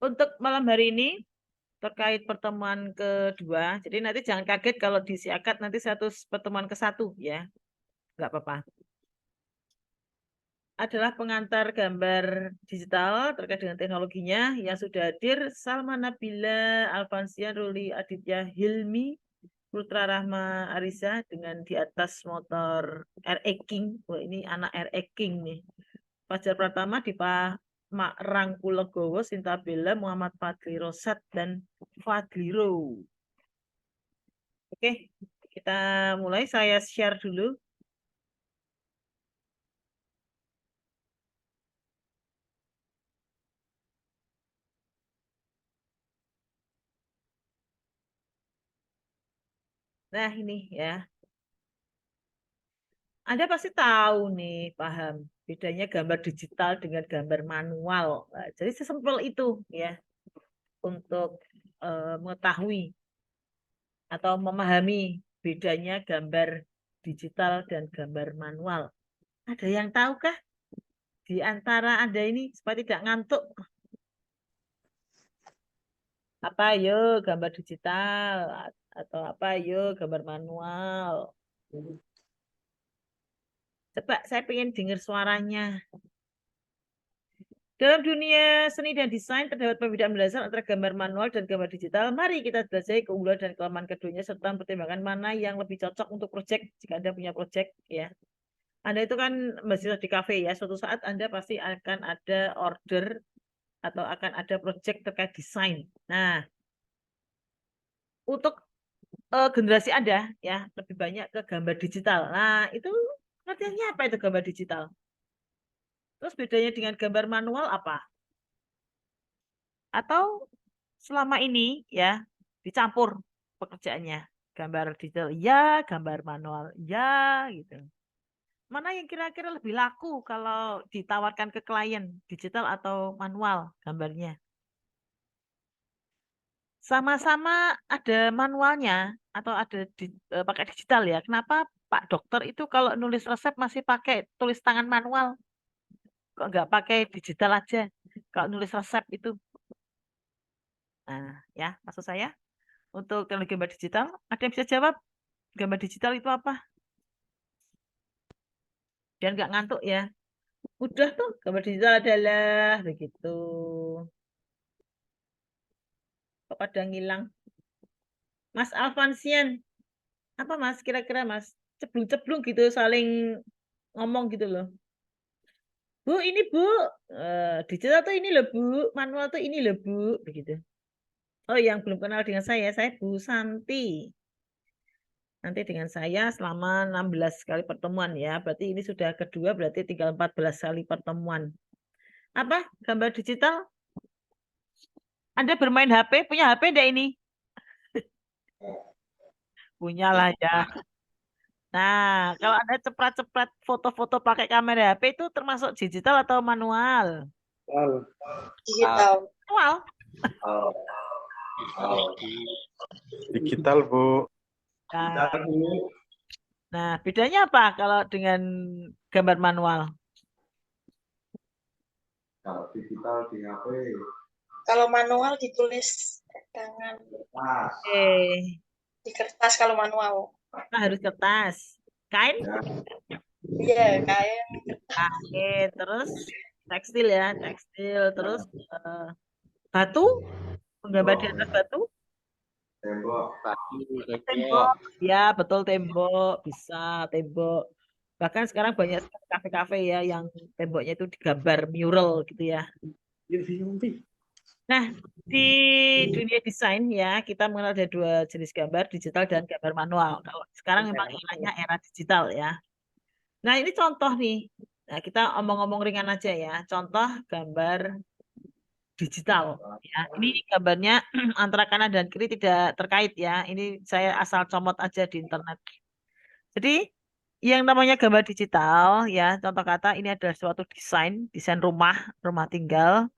Untuk malam hari ini terkait pertemuan kedua, jadi nanti jangan kaget kalau disiakat nanti pertemuan ke satu ya, nggak apa-apa. Adalah pengantar gambar digital terkait dengan teknologinya yang sudah hadir Salma Nabila Alfansian Ruli Aditya Hilmi Putra Rahma Arisa dengan di atas motor RE King. Wah, ini anak RE King nih. Fajar Pratama di Pak Mak Rangkulegowo, Sinta Bella, Muhammad Fadli Rosat, dan Fadliro. Oke, kita mulai. Saya share dulu. Nah, ini ya. Anda pasti tahu nih, paham bedanya gambar digital dengan gambar manual. Nah, jadi sesimpel itu ya untuk mengetahui atau memahami bedanya gambar digital dan gambar manual. Ada yang tahukah di antara Anda ini supaya tidak ngantuk? Apa yo gambar digital atau apa yo gambar manual? Coba saya pengen dengar suaranya. Dalam dunia seni dan desain terdapat perbedaan mendasar antara gambar manual dan gambar digital. Mari kita belajar keunggulan dan kelemahan keduanya serta mempertimbangkan mana yang lebih cocok untuk proyek jika Anda punya proyek ya. Anda itu kan mahasiswa di kafe ya. Suatu saat Anda pasti akan ada order atau akan ada proyek terkait desain. Nah, untuk generasi Anda ya lebih banyak ke gambar digital. Nah, itu artinya apa itu gambar digital? Terus bedanya dengan gambar manual apa? Atau selama ini ya dicampur pekerjaannya, gambar digital ya, gambar manual ya, gitu. Mana yang kira-kira lebih laku kalau ditawarkan ke klien, digital atau manual gambarnya? Sama-sama ada manualnya atau ada pakai digital ya. Kenapa Pak Dokter itu kalau nulis resep masih pakai tulis tangan manual? Kok nggak pakai digital aja? Kalau nulis resep itu. Nah, ya, maksud saya untuk teknologi gambar digital, ada yang bisa jawab gambar digital itu apa? Dan nggak ngantuk ya. Udah tuh, gambar digital adalah begitu. Kok pada ngilang? Mas Alfansian, apa Mas kira-kira Mas? Ceblung-ceblung gitu saling ngomong gitu loh. Bu, ini Bu, digital tuh ini loh Bu, manual tuh ini loh Bu, begitu. Oh, yang belum kenal dengan saya Bu Santi. Nanti dengan saya selama 16 kali pertemuan ya. Berarti ini sudah kedua, berarti tinggal 14 kali pertemuan. Apa? Gambar digital? Anda bermain HP, punya HP enggak ini? Punya lah ya. Nah, kalau Anda ceprat-ceprat foto-foto pakai kamera HP itu termasuk digital atau manual? Digital. Manual. Digital, Bu. Nah, bedanya apa kalau dengan gambar manual? Kalau digital di HP. Kalau manual ditulis tangan. Di kertas kalau manual. Nah, harus kertas. Kain? Iya, kain. Kain. Terus tekstil ya, tekstil. Terus batu? Menggambar di atas batu? Tembok. Tembok. Ya, betul tembok. Bisa tembok. Bahkan sekarang banyak kafe-kafe ya yang temboknya itu digambar mural gitu ya. Nah, di dunia desain ya, kita mengenal ada dua jenis gambar, digital dan gambar manual. Kalau sekarang memang eranya era digital ya. Nah, ini contoh nih. Nah, kita omong-omong ringan aja ya. Contoh gambar digital ya. Ini gambarnya antara kanan dan kiri tidak terkait ya. Ini saya asal comot aja di internet. Jadi yang namanya gambar digital ya, contoh kata ini adalah suatu desain, desain rumah, rumah tinggal.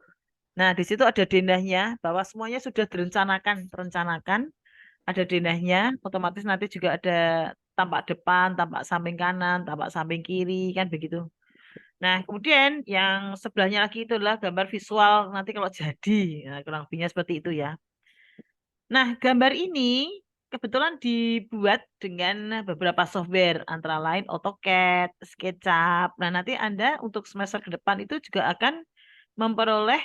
Nah, di situ ada denahnya bahwa semuanya sudah terencanakan, ada denahnya, otomatis nanti juga ada tampak depan, tampak samping kanan, tampak samping kiri, kan begitu. Nah, kemudian yang sebelahnya lagi itu adalah gambar visual nanti kalau jadi. Nah, kurang lebihnya seperti itu ya. Nah, gambar ini kebetulan dibuat dengan beberapa software, antara lain AutoCAD, SketchUp. Nah, nanti Anda untuk semester ke depan itu juga akan memperoleh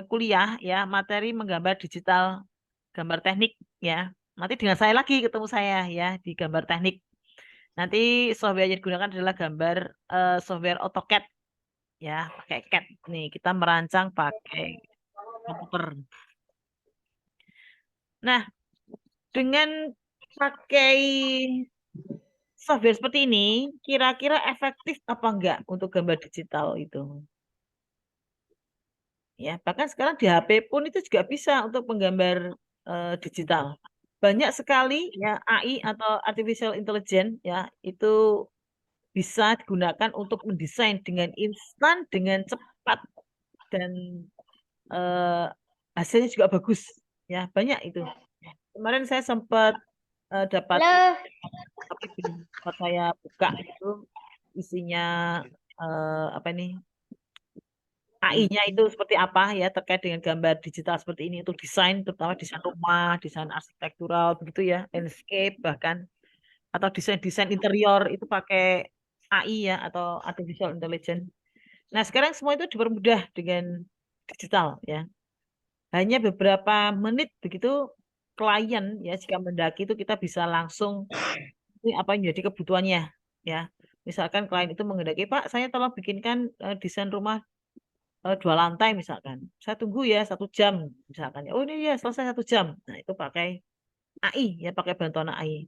kuliah ya, materi menggambar digital, gambar teknik ya. Nanti dengan saya lagi ketemu saya ya di gambar teknik. Nanti software yang digunakan adalah software AutoCAD ya, pakai CAD. Nih, kita merancang pakai komputer. Nah, dengan pakai software seperti ini, kira-kira efektif apa enggak untuk gambar digital itu? Ya, bahkan sekarang di HP pun itu juga bisa untuk menggambar digital. Banyak sekali ya AI atau artificial intelligence ya, itu bisa digunakan untuk mendesain dengan instan, dengan cepat dan eh, hasilnya juga bagus. Ya, banyak itu. Kemarin saya sempat dapat tapi belum sempat saya buka itu isinya apa nih AI-nya itu seperti apa ya terkait dengan gambar digital seperti ini untuk desain terutama desain rumah, desain arsitektural begitu ya, landscape bahkan atau desain-desain interior itu pakai AI ya atau artificial intelligence. Nah, sekarang semua itu dipermudah dengan digital ya. Hanya beberapa menit begitu klien ya jika mendaki itu kita bisa langsung ini apa yang menjadi kebutuhannya ya. Misalkan klien itu menghendaki, Pak, saya tolong bikinkan desain rumah 2 lantai misalkan. Saya tunggu ya 1 jam misalkan. Oh ini ya selesai 1 jam. Nah itu pakai AI ya, pakai bantuan AI.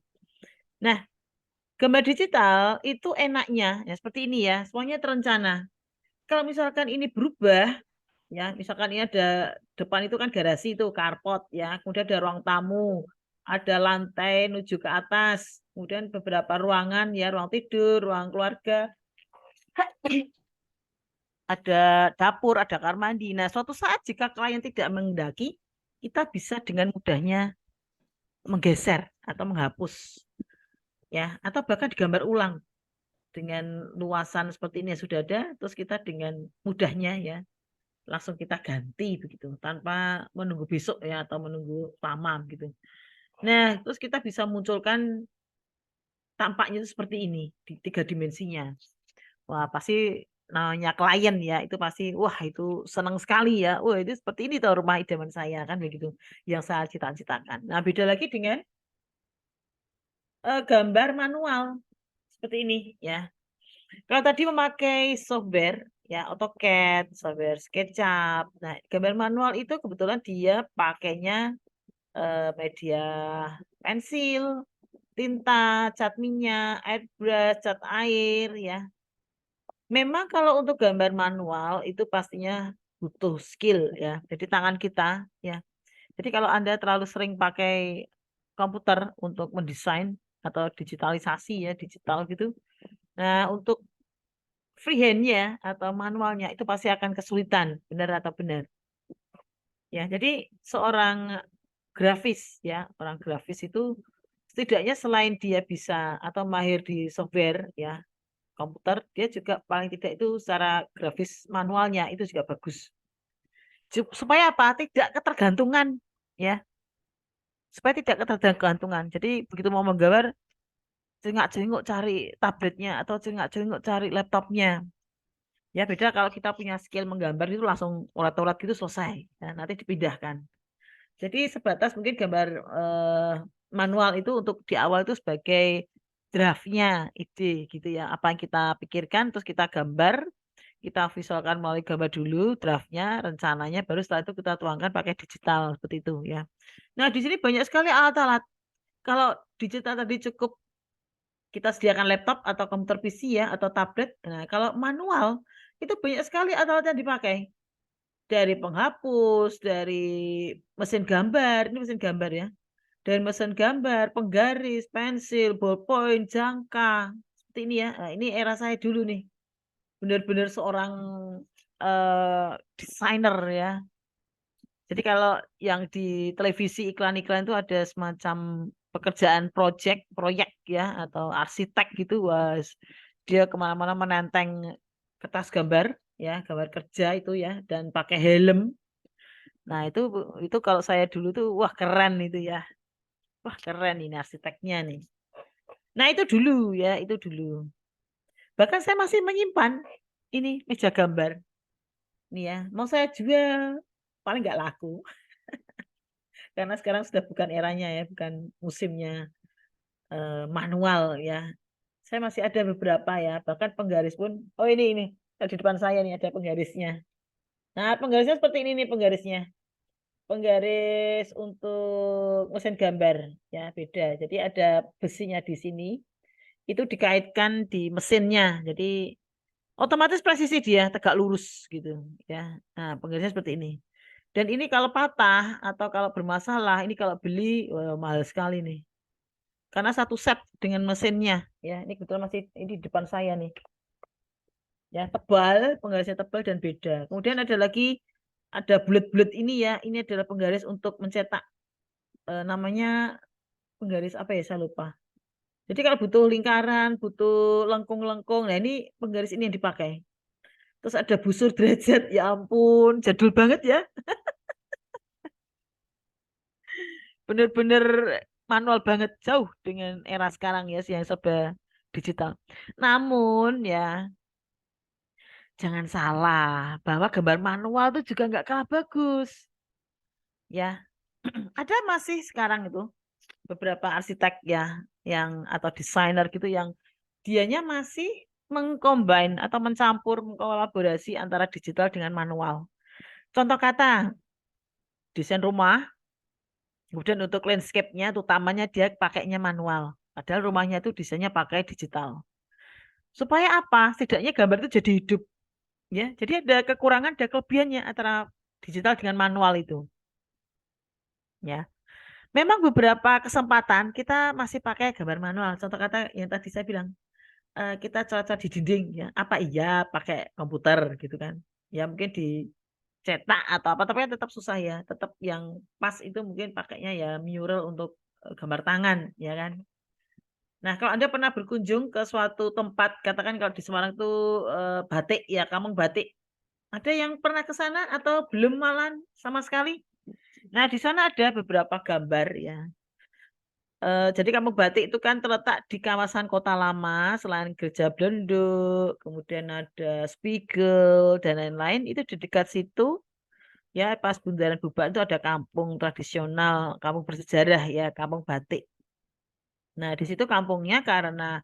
Nah, gambar digital itu enaknya ya seperti ini ya, semuanya terencana. Kalau misalkan ini berubah ya, misalkan ini ada depan itu kan garasi itu carport ya, kemudian ada ruang tamu, ada lantai menuju ke atas, kemudian beberapa ruangan ya, ruang tidur, ruang keluarga, ada dapur, ada kamar mandi. Nah, suatu saat jika klien tidak menghendaki, kita bisa dengan mudahnya menggeser atau menghapus ya, atau bahkan digambar ulang dengan luasan seperti ini yang sudah ada, terus kita dengan mudahnya ya langsung kita ganti begitu tanpa menunggu besok ya atau menunggu lama gitu. Nah, terus kita bisa munculkan tampaknya itu seperti ini di 3 dimensinya. Wah, pasti namanya klien ya, itu pasti wah itu senang sekali ya. Wah, itu seperti ini tuh rumah idaman saya kan begitu yang saya cita-citakan. Nah, beda lagi dengan gambar manual seperti ini ya. Kalau tadi memakai software ya AutoCAD, software SketchUp. Nah, gambar manual itu kebetulan dia pakainya media pensil, tinta, cat minyak, airbrush, cat air ya. Memang kalau untuk gambar manual itu pastinya butuh skill ya. Jadi tangan kita ya. Jadi kalau Anda terlalu sering pakai komputer untuk mendesain atau digitalisasi ya, digital gitu. Nah, untuk freehand-nya atau manualnya itu pasti akan kesulitan, benar atau benar. Ya, jadi seorang grafis ya, orang grafis itu setidaknya selain dia bisa atau mahir di software ya, komputer, dia juga paling tidak itu secara grafis manualnya itu juga bagus. Supaya apa? Tidak ketergantungan ya, supaya tidak ketergantungan. Jadi begitu mau menggambar, cengak-cengok cari tabletnya atau cengak-cengok cari laptopnya. Ya beda kalau kita punya skill menggambar itu langsung urat-urat gitu selesai. Ya, nanti dipindahkan. Jadi sebatas mungkin gambar manual itu untuk di awal itu sebagai draftnya, ide gitu ya. Apa yang kita pikirkan terus kita gambar, kita visualkan melalui gambar dulu draftnya, rencananya, baru setelah itu kita tuangkan pakai digital seperti itu ya. Nah di sini banyak sekali alat-alat. Kalau digital tadi cukup kita sediakan laptop atau komputer PC ya atau tablet. Nah kalau manual itu banyak sekali alat-alat yang dipakai. Dari penghapus, dari mesin gambar, ini mesin gambar ya. Dari mesin gambar, penggaris, pensil, ballpoint, jangka. Seperti ini ya. Nah, ini era saya dulu nih. Benar-benar seorang desainer ya. Jadi kalau yang di televisi iklan-iklan itu ada semacam pekerjaan proyek ya atau arsitek gitu, wah dia kemana-mana menenteng kertas gambar ya, gambar kerja itu ya, dan pakai helm. Nah, itu kalau saya dulu tuh wah keren itu ya. Wah, keren ini arsiteknya nih. Nah, itu dulu ya, itu dulu. Bahkan saya masih menyimpan ini meja gambar. Nih ya, mau saya jual paling nggak laku. Karena sekarang sudah bukan eranya ya, bukan musimnya manual ya. Saya masih ada beberapa ya, bahkan penggaris pun. Oh ini di depan saya nih ada penggarisnya. Nah, penggarisnya seperti ini nih penggarisnya. Penggaris untuk mesin gambar ya beda. Jadi ada besinya di sini. Itu dikaitkan di mesinnya. Jadi otomatis presisi dia tegak lurus gitu ya. Nah, penggarisnya seperti ini. Dan ini kalau patah atau kalau bermasalah, ini kalau beli wah, mahal sekali nih. Karena satu set dengan mesinnya ya. Ini kebetulan masih ini di depan saya nih. Ya, tebal, penggarisnya tebal dan beda. Kemudian ada lagi ada bulat-bulat ini ya. Ini adalah penggaris untuk mencetak namanya penggaris apa ya saya lupa. Jadi kalau butuh lingkaran, butuh lengkung-lengkung, nah ini penggaris ini yang dipakai. Terus ada busur derajat, ya ampun, jadul banget ya. Bener-bener manual banget, jauh dengan era sekarang ya, yang serba digital. Namun ya, jangan salah bahwa gambar manual itu juga nggak kalah bagus. Ya, ada masih sekarang itu beberapa arsitek ya, yang atau desainer gitu yang dianya masih mengcombine atau mencampur kolaborasi antara digital dengan manual. Contoh kata, desain rumah, kemudian untuk landscape-nya, utamanya dia pakainya manual. Padahal rumahnya itu desainnya pakai digital. Supaya apa? Setidaknya gambar itu jadi hidup. Ya, jadi ada kekurangan, ada kelebihannya antara digital dengan manual itu. Ya, memang beberapa kesempatan kita masih pakai gambar manual. Contoh kata yang tadi saya bilang, kita coret-coret di dinding. Ya, apa iya pakai komputer gitu kan? Ya mungkin dicetak atau apa, tapi kan tetap susah ya. Tetap yang pas itu mungkin pakainya ya mural untuk gambar tangan, ya kan? Nah, kalau Anda pernah berkunjung ke suatu tempat, katakan kalau di Semarang itu batik, ya kampung batik. Ada yang pernah ke sana atau belum malah sama sekali? Nah, di sana ada beberapa gambar ya. Jadi kampung batik itu kan terletak di kawasan kota lama, selain Gereja Blenduk, kemudian ada Spiegel dan lain-lain. Itu di dekat situ, ya pas Bundaran Bubar itu ada kampung tradisional, kampung bersejarah ya, kampung batik. Nah, di situ kampungnya karena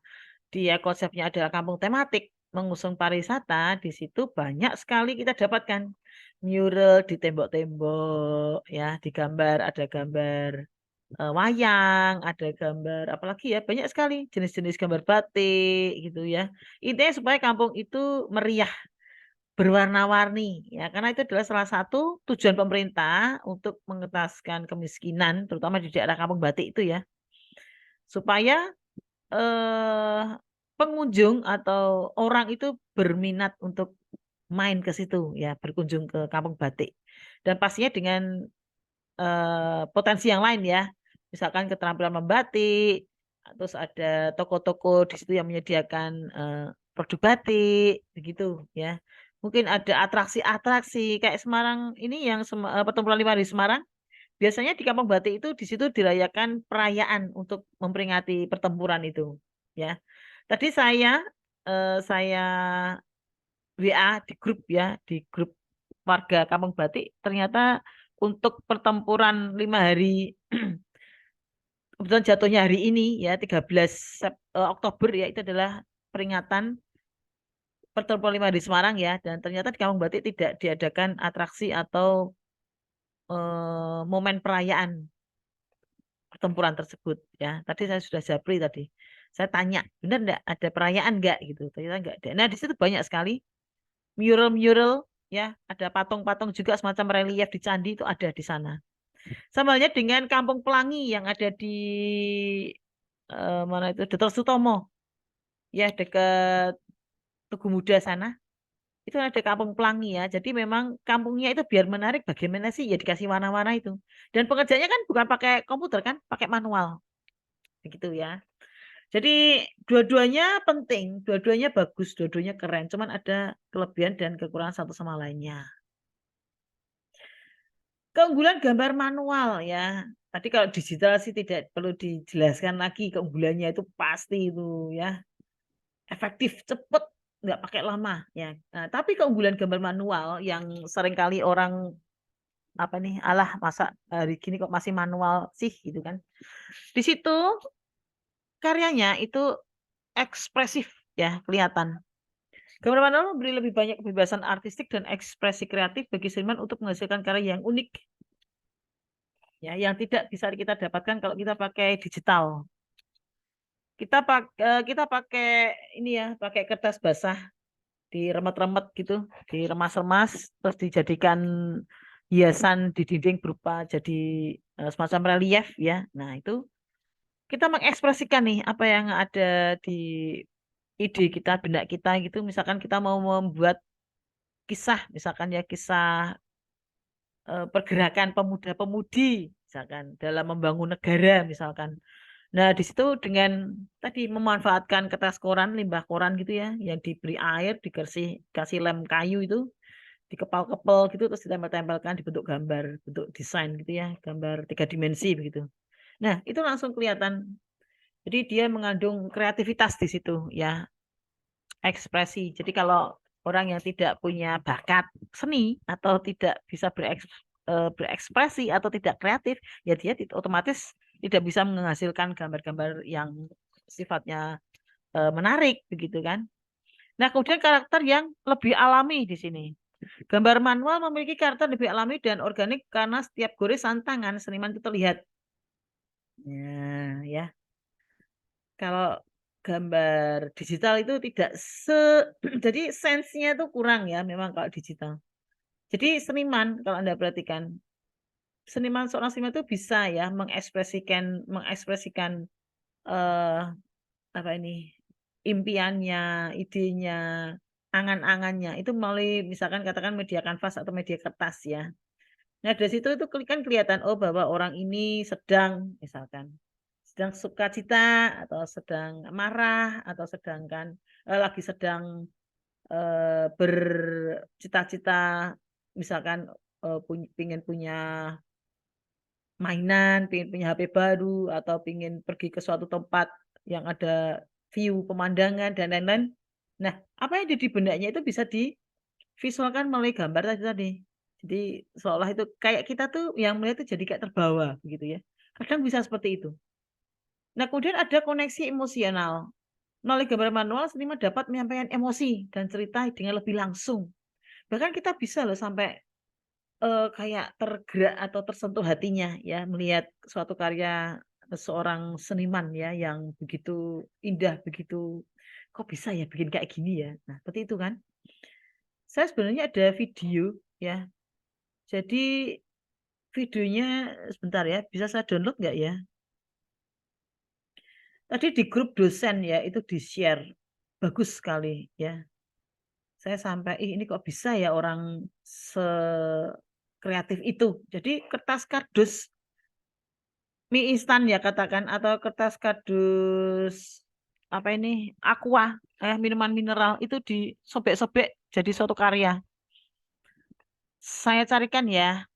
dia konsepnya adalah kampung tematik, mengusung pariwisata, di situ banyak sekali kita dapatkan mural di tembok-tembok, ya, digambar, ada gambar wayang, ada gambar, apalagi ya, banyak sekali jenis-jenis gambar batik gitu ya. Intinya supaya kampung itu meriah, berwarna-warni, ya, karena itu adalah salah satu tujuan pemerintah untuk mengentaskan kemiskinan, terutama di daerah kampung batik itu ya, supaya eh, pengunjung atau orang itu berminat untuk main ke situ ya, berkunjung ke Kampung Batik. Dan pastinya dengan potensi yang lain ya. Misalkan keterampilan membatik, terus ada toko-toko di situ yang menyediakan produk batik begitu ya. Mungkin ada atraksi-atraksi kayak Semarang ini yang Pertempuran Lima di Semarang. Biasanya di Kampung Batik itu di situ dirayakan perayaan untuk memperingati pertempuran itu, ya. Tadi saya WA di grup ya, di grup warga Kampung Batik ternyata untuk pertempuran 5 hari kebetulan jatuhnya hari ini ya 13 Oktober ya itu adalah peringatan pertempuran 5 hari Semarang ya, dan ternyata di Kampung Batik tidak diadakan atraksi atau momen perayaan pertempuran tersebut ya. Tadi saya sudah japri tadi. Saya tanya, benar enggak ada perayaan enggak gitu? Ternyata enggak ada. Nah, di situ banyak sekali mural-mural ya, ada patung-patung juga semacam relief di candi itu ada di sana. Sama halnya dengan Kampung Pelangi yang ada di mana itu Dr. Sutomo ya dekat Tugu Muda sana. Itu ada Kampung Pelangi ya. Jadi memang kampungnya itu biar menarik bagaimana sih ya dikasih warna-warna itu. Dan pengerjanya kan bukan pakai komputer kan, pakai manual. Begitu ya. Jadi dua-duanya penting, dua-duanya bagus, dua-duanya keren. Cuman ada kelebihan dan kekurangan satu sama lainnya. Keunggulan gambar manual ya. Tadi kalau digital sih tidak perlu dijelaskan lagi, keunggulannya itu pasti itu ya. Efektif, cepet, nggak pakai lama ya. Nah, tapi keunggulan gambar manual yang seringkali orang apa nih, alah masa hari gini kok masih manual sih gitu kan. Di situ karyanya itu ekspresif ya, kelihatan. Gambar manual memberi lebih banyak kebebasan artistik dan ekspresi kreatif bagi seniman untuk menghasilkan karya yang unik ya, yang tidak bisa kita dapatkan kalau kita pakai digital. Kita pakai ini ya, pakai kertas basah, diremet-remet gitu, diremas-remas, terus dijadikan hiasan di dinding berupa jadi semacam relief ya. Nah, itu kita mengekspresikan nih apa yang ada di ide kita, benak kita gitu. Misalkan kita mau membuat kisah, misalkan ya kisah pergerakan pemuda-pemudi, misalkan dalam membangun negara, misalkan. Nah, di situ dengan tadi memanfaatkan kertas koran, limbah koran gitu ya, yang diberi air, kasih lem kayu itu, dikepal-kepal gitu, terus ditempel-tempelkan di bentuk gambar, bentuk desain gitu ya, gambar 3 dimensi begitu. Nah, itu langsung kelihatan. Jadi dia mengandung kreativitas di situ ya, ekspresi. Jadi kalau orang yang tidak punya bakat seni atau tidak bisa berekspresi atau tidak kreatif, ya dia otomatis tidak bisa menghasilkan gambar-gambar yang sifatnya menarik begitu kan. Nah, kemudian karakter yang lebih alami di sini. Gambar manual memiliki karakter lebih alami dan organik karena setiap goresan tangan seniman itu terlihat. Ya. Kalau gambar digital itu tidak se jadi sense-nya itu kurang ya memang kalau digital. Jadi seniman kalau Anda perhatikan, seorang seniman itu bisa ya mengekspresikan eh apa ini? Impiannya, idenya, angan-angannya itu melalui misalkan katakan media kanvas atau media kertas ya. Nah, dari situ itu kan kelihatan oh bahwa orang ini sedang sukacita atau sedang marah atau lagi sedang bercita-cita misalkan pingin punya mainan, pingin punya HP baru atau pingin pergi ke suatu tempat yang ada view pemandangan dan lain-lain. Nah, apa yang ada di benaknya itu bisa divisualkan melalui gambar tadi tadi. Jadi seolah itu kayak kita tuh yang melihat itu jadi kayak terbawa begitu ya. Kadang bisa seperti itu. Nah, kemudian ada koneksi emosional. Melalui gambar manual, seniman dapat menyampaikan emosi dan cerita dengan lebih langsung. Bahkan kita bisa loh sampai kayak tergerak atau tersentuh hatinya ya melihat suatu karya seorang seniman ya yang begitu indah, begitu kok bisa ya bikin kayak gini ya. Nah, seperti itu kan. Saya sebenarnya ada video ya. Jadi videonya sebentar ya, bisa saya download nggak ya? Tadi di grup dosen ya, itu di-share. Bagus sekali ya. Saya sampai, ini kok bisa ya orang sekreatif itu. Jadi kertas kardus mie instan ya katakan, atau kertas kardus apa ini, aqua, minuman mineral, itu disobek-sobek jadi suatu karya. Saya carikan ya,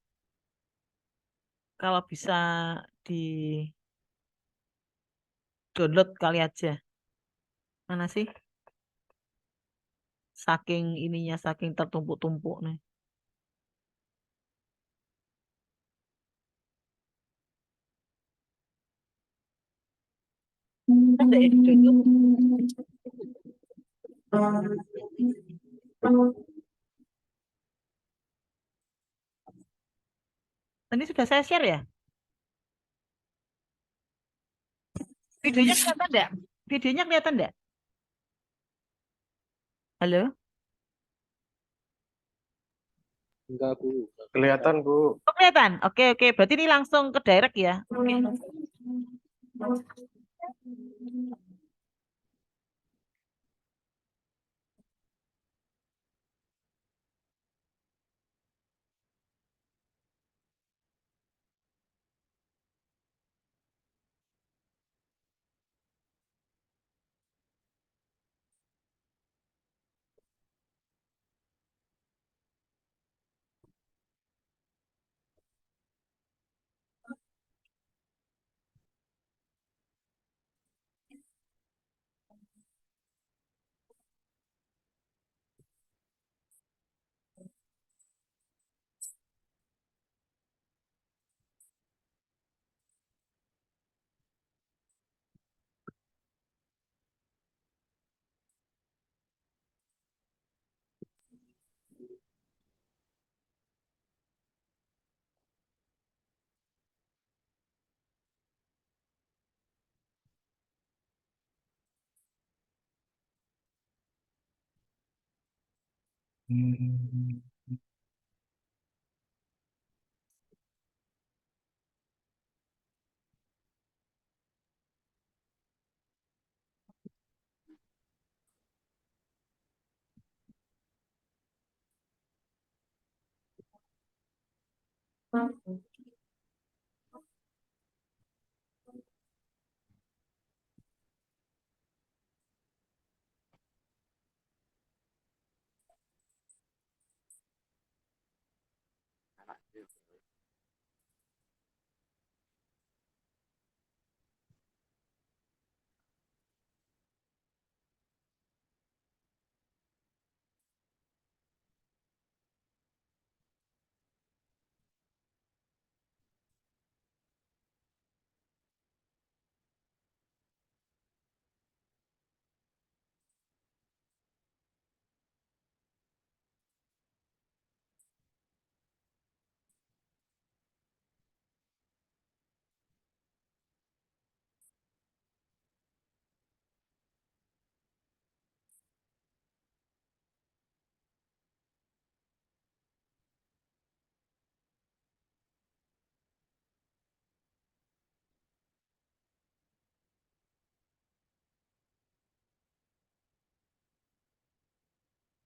kalau bisa di-download kali aja. Mana sih? Saking ininya, saking tertumpuk-tumpuk nih. Ada ya di-download. Ini sudah saya share ya? Videonya kelihatan enggak? Videonya kelihatan enggak? Halo? Enggak, Bu. Kelihatan, Bu. Oh, kelihatan? Oke, oke. Berarti ini langsung ke direct ya? Oke.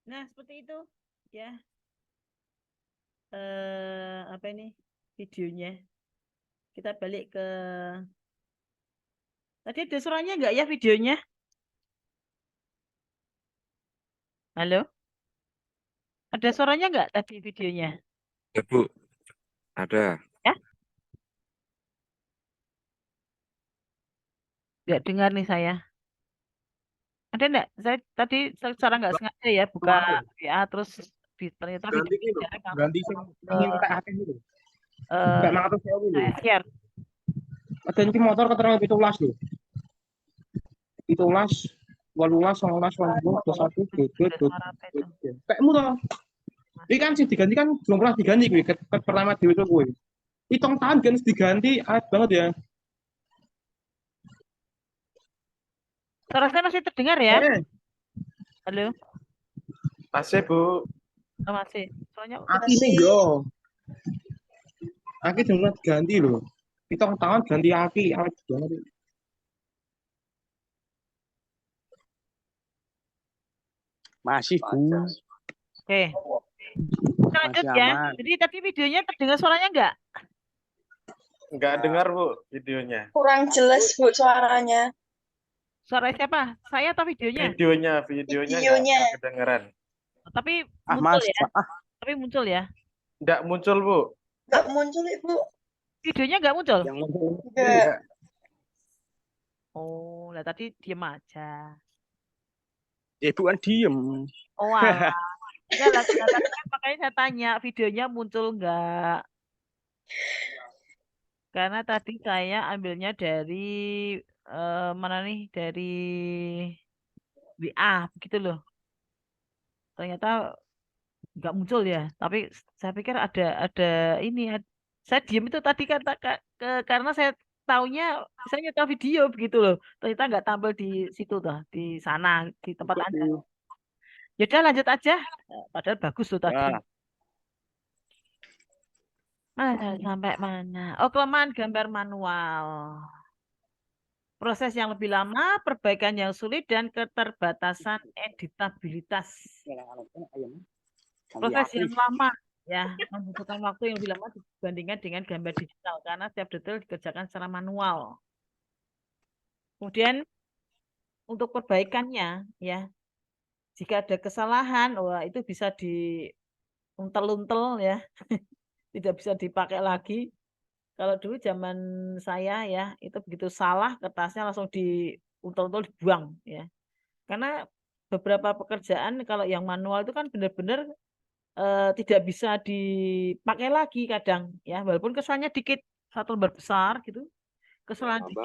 Nah, seperti itu ya. Apa ini videonya? Kita balik ke tadi ada suaranya nggak ya videonya? Halo? Ada suaranya nggak tadi videonya? Ya, Bu, ada. Ya? Nggak dengar nih saya. Ada nggak? Saya tadi secara nggak sengaja ya buka ya terus ternyata Ganti videonya gitu. jelek langsung Ganti sing eh, tak akeh gitu. eh, Kayak mangatus saya dulu. saya share. Ada iki motor keterangan 17 lho. 17 18 19 20 21 22 Ada suara apa itu? 23. Kayakmu toh. Ini kan sih diganti kan belum pernah diganti gue. Pertama di itu gue. Hitung tahun kan diganti aneh banget ya. Suara saya masih terdengar ya? Eh, Halo? masih Bu. Oh, masih. Soalnya Aki nih yo. Aki cuma diganti loh. Hitung tahun ganti aki. Aneh banget. Masih, Bu. oke. Kita lanjut Masih ya. aman. Jadi tadi videonya terdengar suaranya nggak? Enggak dengar Bu videonya. Kurang jelas Bu suaranya. Suara siapa? Saya atau videonya? Videonya Videonya. nggak kedengeran. Tapi Ah, muncul Mas. ya. Tapi muncul ya. Nggak muncul Bu. Nggak muncul Ibu. Videonya nggak muncul. Yang muncul. Nggak. Oh, lah tadi diem aja. Ibu kan diem. Oh, alah. Enggak lah, tadi kan makanya saya tanya videonya muncul nggak? Karena tadi saya ambilnya dari mana nih? Dari WA begitu loh. Ternyata nggak muncul ya. Tapi saya pikir ada ini. Saya diem itu tadi kata karena saya taunya saya nyetel video begitu loh. Ternyata nggak tampil di situ tuh, di sana di tempat Anda. Yaudah lanjut aja. Padahal bagus tuh tadi. Ya, Sampai mana? Oh, kelemahan gambar manual. Proses yang lebih lama, perbaikan yang sulit, dan keterbatasan editabilitas. Proses yang lama, ya, membutuhkan waktu yang lebih lama dibandingkan dengan gambar digital, karena setiap detail dikerjakan secara manual. Kemudian, untuk perbaikannya, ya, jika ada kesalahan, wah itu bisa diuntel-untel, ya, tidak bisa dipakai lagi. Kalau dulu zaman saya ya, itu begitu salah kertasnya langsung diuntel-untel dibuang ya. Karena beberapa pekerjaan kalau yang manual itu kan benar-benar tidak bisa dipakai lagi kadang ya, walaupun kesalahannya dikit, satu lembar besar gitu, kesalahan dikit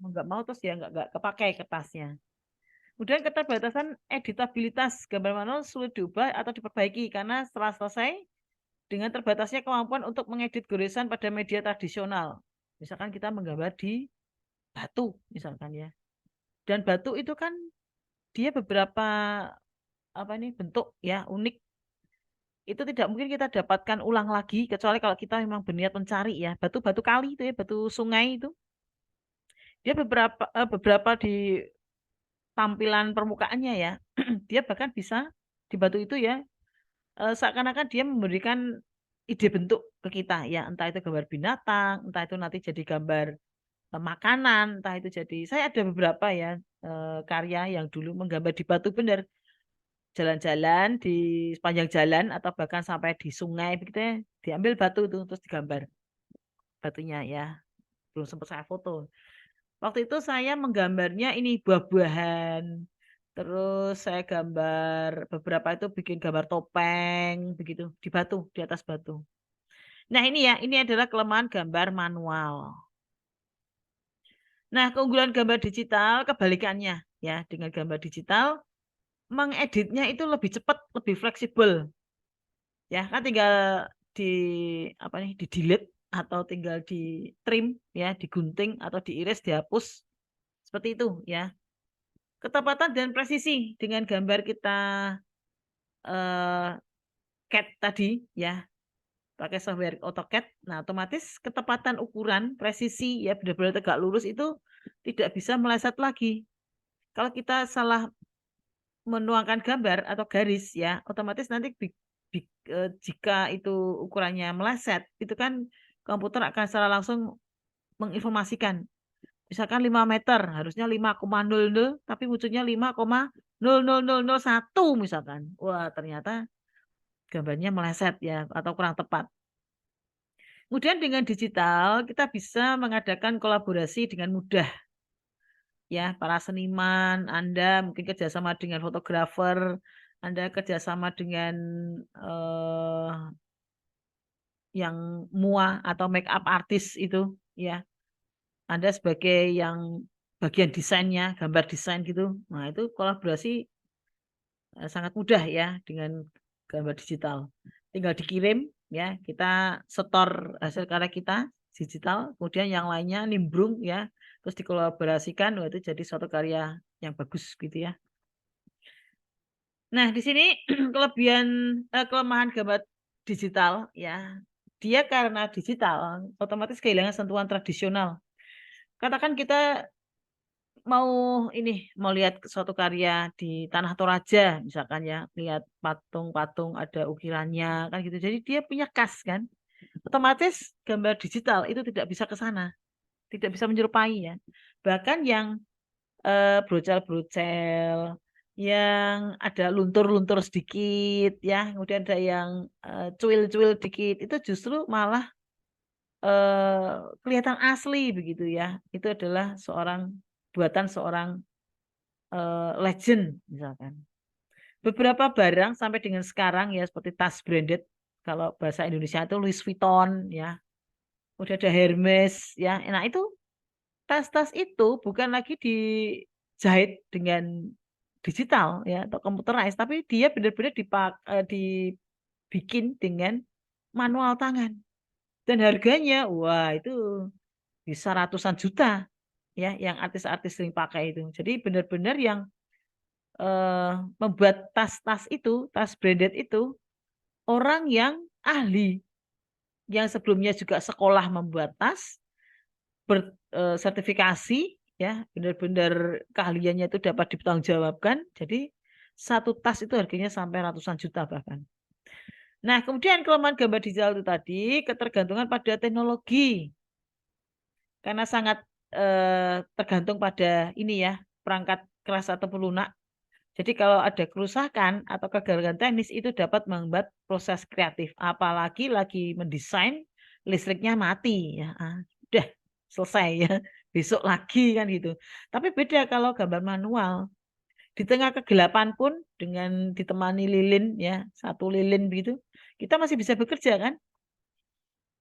mau nggak mau terus ya nggak kepakai kertasnya. Kemudian keterbatasan editabilitas gambar manual sulit diubah atau diperbaiki karena setelah selesai dengan terbatasnya kemampuan untuk mengedit goresan pada media tradisional. Misalkan kita menggambar di batu, misalkan ya. Dan batu itu kan dia beberapa apa nih bentuk ya unik itu tidak mungkin kita dapatkan ulang lagi kecuali kalau kita memang berniat mencari ya. Batu-batu kali itu ya, batu sungai itu. Dia beberapa di tampilan permukaannya ya. Dia bahkan bisa di batu itu ya seakan-akan dia memberikan ide bentuk ke kita ya, entah itu gambar binatang, entah itu nanti jadi gambar makanan, entah itu jadi saya ada beberapa ya karya yang dulu menggambar di batu bener jalan-jalan di sepanjang jalan atau bahkan sampai di sungai begitu ya, diambil batu itu terus digambar batunya ya, belum sempat saya foto. Waktu itu saya menggambarnya ini buah-buahan, terus saya gambar beberapa itu bikin gambar topeng begitu di batu, di atas batu. Nah ini ya, ini adalah kelemahan gambar manual. Nah keunggulan gambar digital kebalikannya ya, dengan gambar digital mengeditnya itu lebih cepat, lebih fleksibel. Ya, kan tinggal di apa nih, di delete atau tinggal di trim ya, digunting atau diiris, dihapus. Seperti itu ya. Ketepatan dan presisi dengan gambar kita CAD tadi ya, pakai software AutoCAD. Nah, otomatis ketepatan ukuran, presisi ya benar-benar tegak lurus itu tidak bisa meleset lagi. Kalau kita salah menuangkan gambar atau garis ya, otomatis nanti jika itu ukurannya meleset, itu kan komputer akan secara langsung menginformasikan. Misalkan 5 meter, harusnya 5,00, tapi wujudnya 5,00001 misalkan. Wah, ternyata gambarnya meleset ya, atau kurang tepat. Kemudian dengan digital, kita bisa mengadakan kolaborasi dengan mudah. Ya, para seniman, Anda mungkin kerjasama dengan fotografer, Anda kerjasama dengan yang MUA atau make up artist itu, ya. Anda sebagai yang bagian desainnya, gambar desain gitu. Nah, itu kolaborasi sangat mudah ya dengan gambar digital. Tinggal dikirim ya, kita setor hasil karya kita digital, kemudian yang lainnya nimbrung ya, terus dikolaborasikan, wah, itu jadi suatu karya yang bagus gitu ya. Nah, di sini kelemahan gambar digital ya, dia karena digital otomatis kehilangan sentuhan tradisional. Katakan kita mau lihat suatu karya di Tanah Toraja misalkan ya, lihat patung-patung ada ukirannya kan gitu. Jadi dia punya khas kan. Otomatis gambar digital itu tidak bisa ke sana, tidak bisa menyerupai ya. Bahkan yang brocel-brocel, yang ada luntur-luntur sedikit ya, kemudian ada yang cuil-cuil dikit, itu justru malah kelihatan asli begitu ya. Itu adalah buatan seorang legend misalkan. Beberapa barang sampai dengan sekarang ya seperti tas branded, kalau bahasa Indonesia itu Louis Vuitton ya. Udah ada Hermes ya. Nah, itu tas-tas itu bukan lagi dijahit dengan digital ya atau computerized, tapi dia benar-benar dibikin dengan manual tangan. Dan harganya wah itu bisa ratusan juta ya, yang artis-artis sering pakai itu. Jadi benar-benar yang membuat tas-tas itu, tas branded itu orang yang ahli, yang sebelumnya juga sekolah membuat tas, bersertifikasi ya, benar-benar keahliannya itu dapat dipertanggungjawabkan. Jadi satu tas itu harganya sampai ratusan juta bahkan. Nah, kemudian kelemahan gambar digital itu tadi ketergantungan pada teknologi. Karena sangat tergantung pada ini ya, perangkat keras atau lunak. Jadi kalau ada kerusakan atau kegagalan teknis itu dapat menghambat proses kreatif. Apalagi lagi mendesain listriknya mati ya. Udah selesai ya. Besok lagi kan gitu. Tapi beda kalau gambar manual. Di tengah kegelapan pun dengan ditemani lilin ya, satu lilin begitu, kita masih bisa bekerja kan?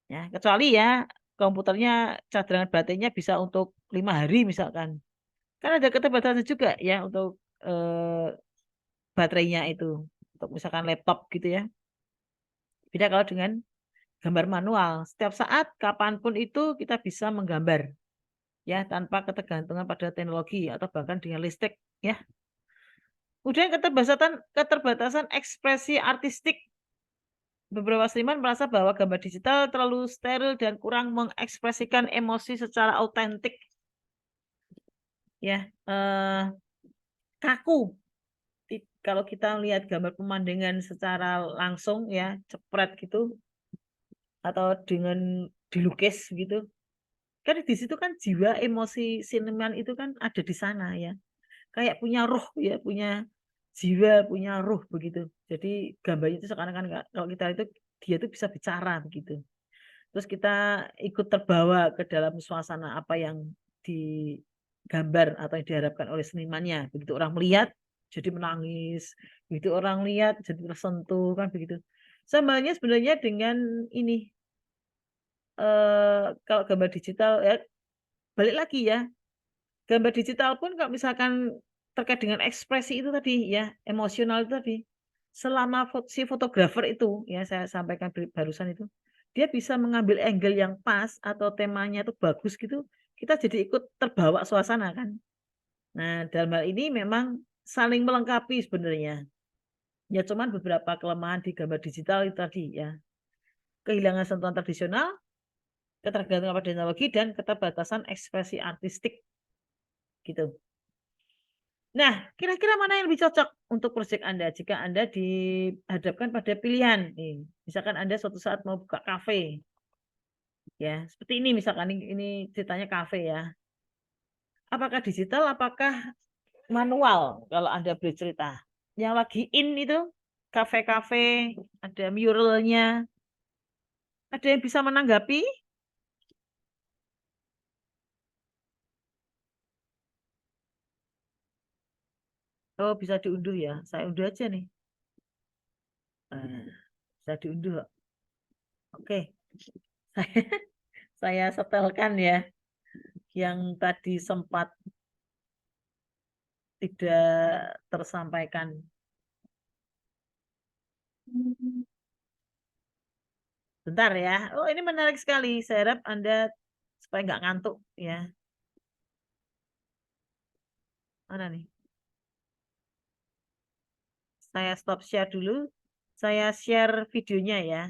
Ya, kecuali ya komputernya cadangan baterainya bisa untuk 5 hari misalkan. Kan ada keterbatasan juga ya untuk baterainya itu. Untuk misalkan laptop gitu ya. Beda kalau dengan gambar manual. Setiap saat, kapanpun itu kita bisa menggambar. Ya, tanpa ketergantungan pada teknologi atau bahkan dengan listrik ya. Kemudian keterbatasan ekspresi artistik beberapa seniman merasa bahwa gambar digital terlalu steril dan kurang mengekspresikan emosi secara autentik. Ya, kaku. Kalau kita lihat gambar pemandangan secara langsung ya, cepret gitu, atau dengan dilukis gitu, kan di situ kan jiwa emosi seniman itu kan ada di sana ya, kayak punya ruh ya, punya jiwa, punya ruh begitu. Jadi gambarnya itu sekarang kan kalau kita itu dia itu bisa bicara begitu. Terus kita ikut terbawa ke dalam suasana apa yang digambar atau yang diharapkan oleh senimannya. Begitu orang melihat jadi menangis, begitu orang lihat jadi tersentuh kan begitu. Samanya sebenarnya dengan ini kalau gambar digital ya balik lagi ya. Gambar digital pun kalau misalkan terkait dengan ekspresi itu tadi ya, emosional itu tadi. Selama si fotografer itu ya saya sampaikan barusan itu, dia bisa mengambil angle yang pas atau temanya itu bagus gitu, kita jadi ikut terbawa suasana kan. Nah, dalam hal ini memang saling melengkapi sebenarnya. Ya cuman beberapa kelemahan di gambar digital itu tadi ya. Kehilangan sentuhan tradisional, ketergantungan pada teknologi dan keterbatasan ekspresi artistik gitu. Nah, kira-kira mana yang lebih cocok untuk proyek Anda jika Anda dihadapkan pada pilihan nih. Misalkan Anda suatu saat mau buka kafe. Ya, seperti ini misalkan ini ceritanya kafe ya. Apakah digital apakah manual kalau Anda beri cerita? Yang lagi in itu kafe-kafe, ada muralnya. Ada yang bisa menanggapi? Oh, bisa diunduh ya. Saya unduh aja nih. Bisa diunduh. Oke. Saya setelkan ya. Yang tadi sempat tidak tersampaikan. Bentar ya. Oh, ini menarik sekali. Saya harap Anda supaya nggak ngantuk ya. Mana nih? Saya stop share dulu. Saya share videonya ya.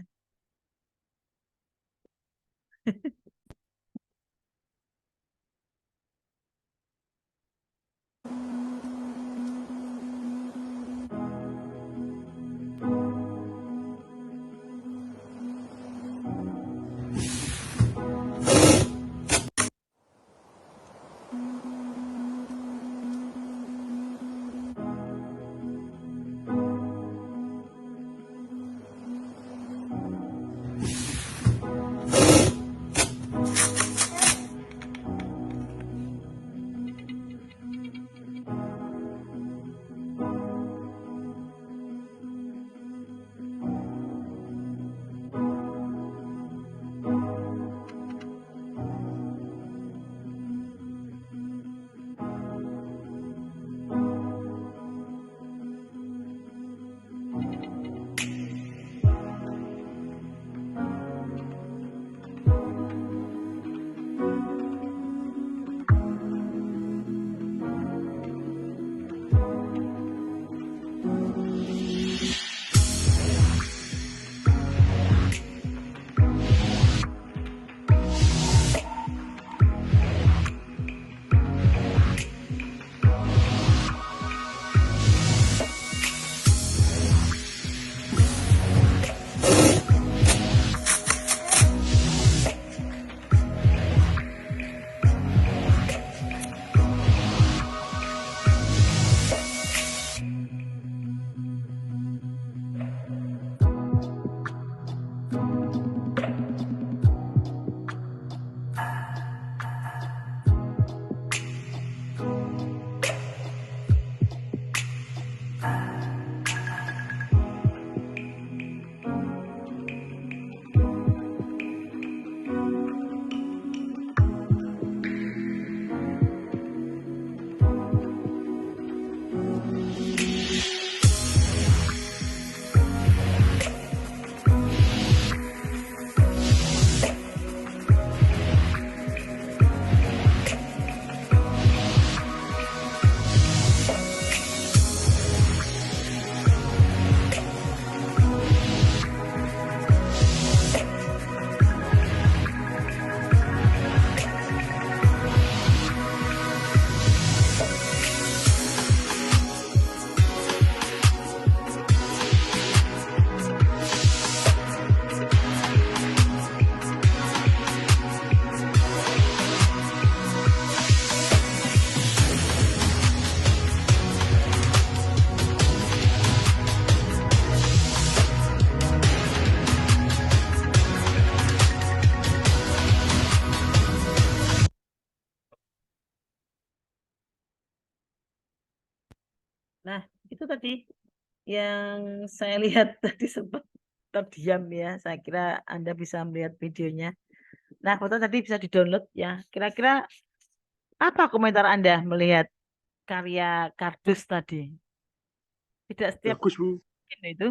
itu tadi yang saya lihat tadi sempat terdiam ya. Saya kira Anda bisa melihat videonya. Nah, foto tadi bisa di-download ya. Kira-kira apa komentar Anda melihat karya kardus tadi? Tidak setiap Bagus, Bu. mungkin itu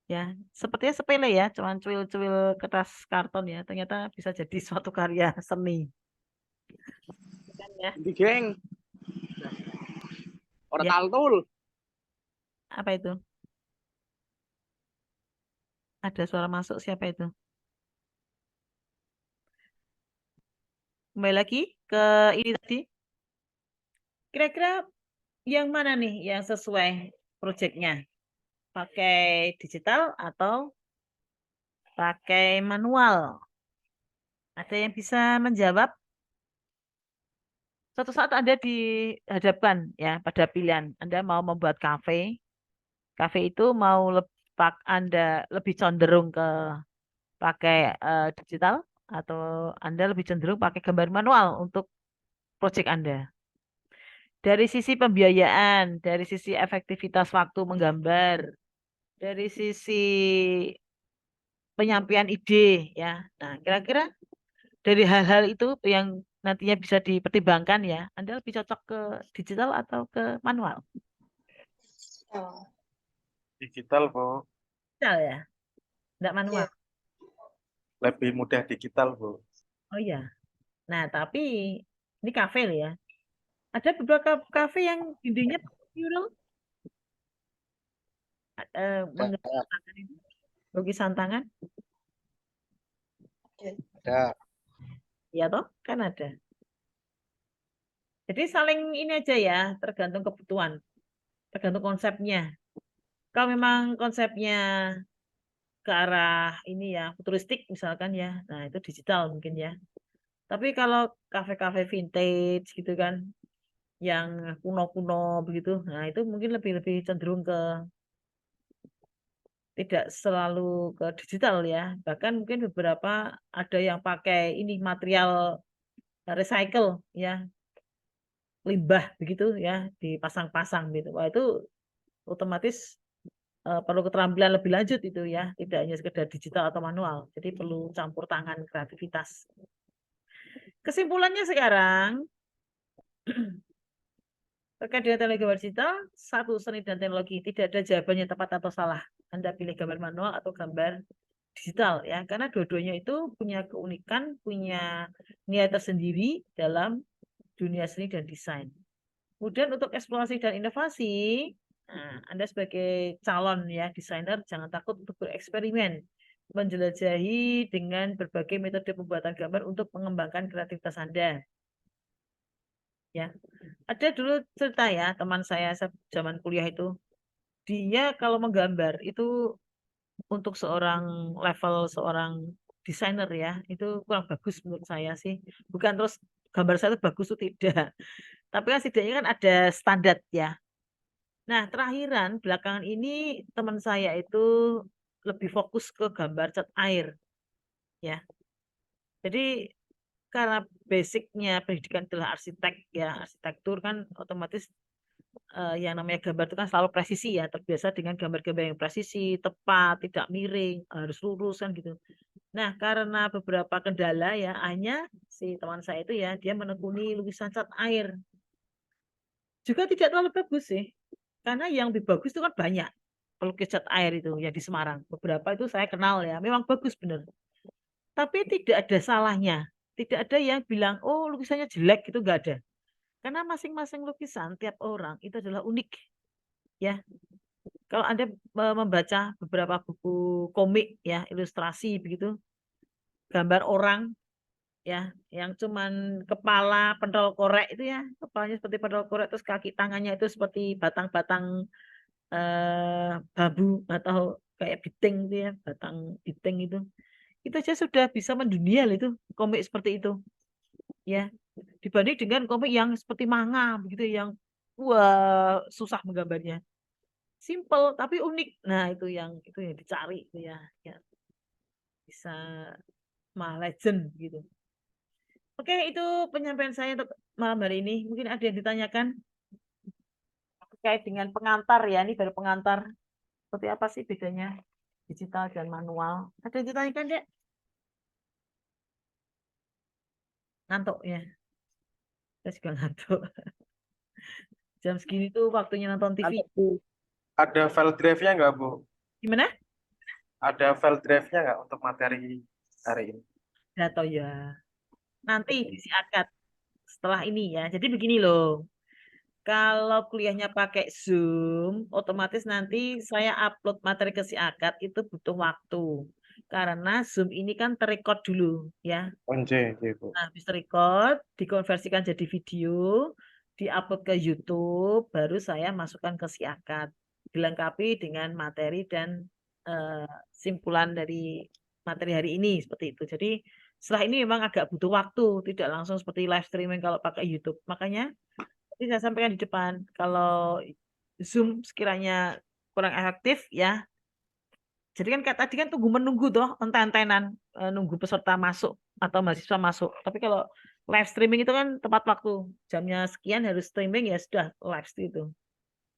ya, sepertinya sepele ya, cuman cuil-cuil kertas karton ya. Ternyata bisa jadi suatu karya seni. Kan ya? Ini, geng. Orang Ya. taltul. Apa itu? Ada suara masuk, siapa itu? Kembali lagi ke ini tadi. Kira-kira yang mana nih yang sesuai proyeknya? Pakai digital atau pakai manual? Ada yang bisa menjawab? Suatu saat Anda dihadapkan ya pada pilihan. Anda mau membuat kafe. Kafe itu mau Anda lebih cenderung ke pakai digital atau Anda lebih cenderung pakai gambar manual untuk proyek Anda. Dari sisi pembiayaan, dari sisi efektivitas waktu menggambar, dari sisi penyampaian ide ya. Nah, kira-kira dari hal-hal itu yang nantinya bisa dipertimbangkan ya, Anda lebih cocok ke digital atau ke manual? Oh, Digital, Bu. Digital ya, enggak manual. iya. Lebih mudah digital, Bu. Oh iya. Nah, tapi ini kafe loh ya. Ada beberapa kafe yang dindingnya mural menggunakan lukisan tangan. Ada. Ya toh, kan ada. Jadi saling ini aja ya, tergantung kebutuhan, tergantung konsepnya. Kalau memang konsepnya ke arah ini ya, futuristik misalkan ya, nah itu digital mungkin ya. Tapi kalau kafe-kafe vintage gitu kan, yang kuno-kuno begitu, nah itu mungkin lebih cenderung ke tidak selalu ke digital ya. Bahkan mungkin beberapa ada yang pakai ini material recycle ya, limbah begitu ya, dipasang-pasang gitu. Wah itu otomatis perlu keterampilan lebih lanjut itu ya, tidak hanya sekedar digital atau manual. Jadi perlu campur tangan kreativitas. Kesimpulannya sekarang terkait dengan teknologi gambar digital, satu seni dan teknologi tidak ada jawabannya tepat atau salah. Anda pilih gambar manual atau gambar digital ya, karena dua-duanya itu punya keunikan, punya nilai tersendiri dalam dunia seni dan desain. Kemudian untuk eksplorasi dan inovasi, nah, Anda sebagai calon ya desainer jangan takut untuk bereksperimen, menjelajahi dengan berbagai metode pembuatan gambar untuk mengembangkan kreativitas Anda. Ya, ada dulu cerita ya teman saya zaman kuliah itu, dia kalau menggambar itu untuk level seorang desainer ya, itu kurang bagus menurut saya sih. Bukan terus gambar saya itu bagus itu tidak. Tapi kan setidaknya kan ada standar ya. Nah, terakhiran belakangan ini teman saya itu lebih fokus ke gambar cat air ya. Jadi karena basicnya pendidikan adalah arsitek ya, arsitektur kan otomatis yang namanya gambar itu kan selalu presisi ya, terbiasa dengan gambar-gambar yang presisi, tepat, tidak miring, harus lurus kan gitu. Nah, karena beberapa kendala ya, hanya si teman saya itu ya, dia menekuni lukisan cat air. Juga tidak terlalu bagus sih, karena yang lebih bagus itu kan banyak pelukis cat air itu ya di Semarang. Beberapa itu saya kenal ya, memang bagus bener. Tapi tidak ada salahnya. Tidak ada yang bilang, oh lukisannya jelek, itu nggak ada. Karena masing-masing lukisan tiap orang itu adalah unik. Ya, kalau Anda membaca beberapa buku komik ya, ilustrasi begitu, gambar orang ya, yang cuman kepala pentol korek itu ya, kepalanya seperti pentol korek, terus kaki tangannya itu seperti batang-batang bambu atau kayak biting itu ya, batang biting itu aja sudah bisa mendunia loh itu komik seperti itu ya, dibanding dengan komik yang seperti manga begitu yang wah susah menggambarnya, simple tapi unik. Nah itu yang dicari itu ya, ya bisa mah legend gitu. Oke, itu penyampaian saya untuk malam hari ini. Mungkin ada yang ditanyakan. terkait dengan pengantar ya. Ini baru pengantar. Seperti apa sih bedanya digital dan manual? Ada yang ditanyakan, Dek? Ngantuk ya. Saya juga ngantuk. Jam segini tuh waktunya nonton TV. Ada file drive-nya nggak, Bu? Gimana? Ada file drive-nya nggak untuk materi hari ini? Data ya. Nanti diisi akad setelah ini ya. Jadi begini loh. Kalau kuliahnya pakai Zoom, otomatis nanti saya upload materi ke si akad itu butuh waktu. Karena Zoom ini kan terrecord dulu ya. Once, Bu. Nah, habis record, dikonversikan jadi video, diupload ke YouTube, baru saya masukkan ke si akad. Dilengkapi dengan materi dan simpulan dari materi hari ini seperti itu. Jadi setelah ini memang agak butuh waktu, tidak langsung seperti live streaming kalau pakai YouTube. Makanya tadi saya sampaikan di depan, kalau Zoom sekiranya kurang efektif ya. Jadi kan kayak tadi kan tunggu menunggu toh, enten-entenan nunggu peserta masuk atau mahasiswa masuk. Tapi kalau live streaming itu kan tepat waktu, jamnya sekian harus streaming ya sudah live itu.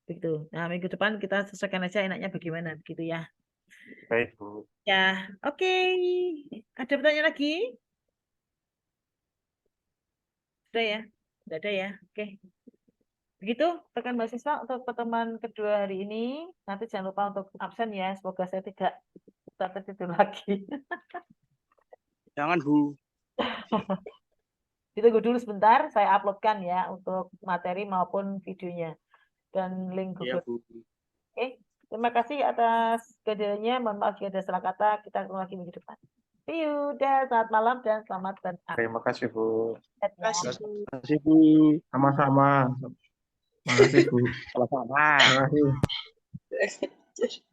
Begitu. Nah, minggu depan kita sesuaikan aja enaknya bagaimana gitu ya. Baik, Bu. Ya, oke. Ada pertanyaan lagi? Sudah ya? Tidak ada ya? Oke. Begitu rekan mahasiswa untuk pertemuan kedua hari ini. Nanti jangan lupa untuk absen ya. Semoga saya tidak tertidur lagi. Jangan, Bu. Ditunggu dulu sebentar, saya uploadkan ya untuk materi maupun videonya dan link Iya, Google. Bu. Oke, terima kasih atas kehadirannya. Mohon maaf jika ada salah kata. Kita ketemu lagi minggu depan. See you, dan selamat malam dan selamat beristirahat. Terima kasih, Bu. Ya. Terima kasih, Bu. Sama-sama. Makasih, Bu. Sama-sama. Terima kasih.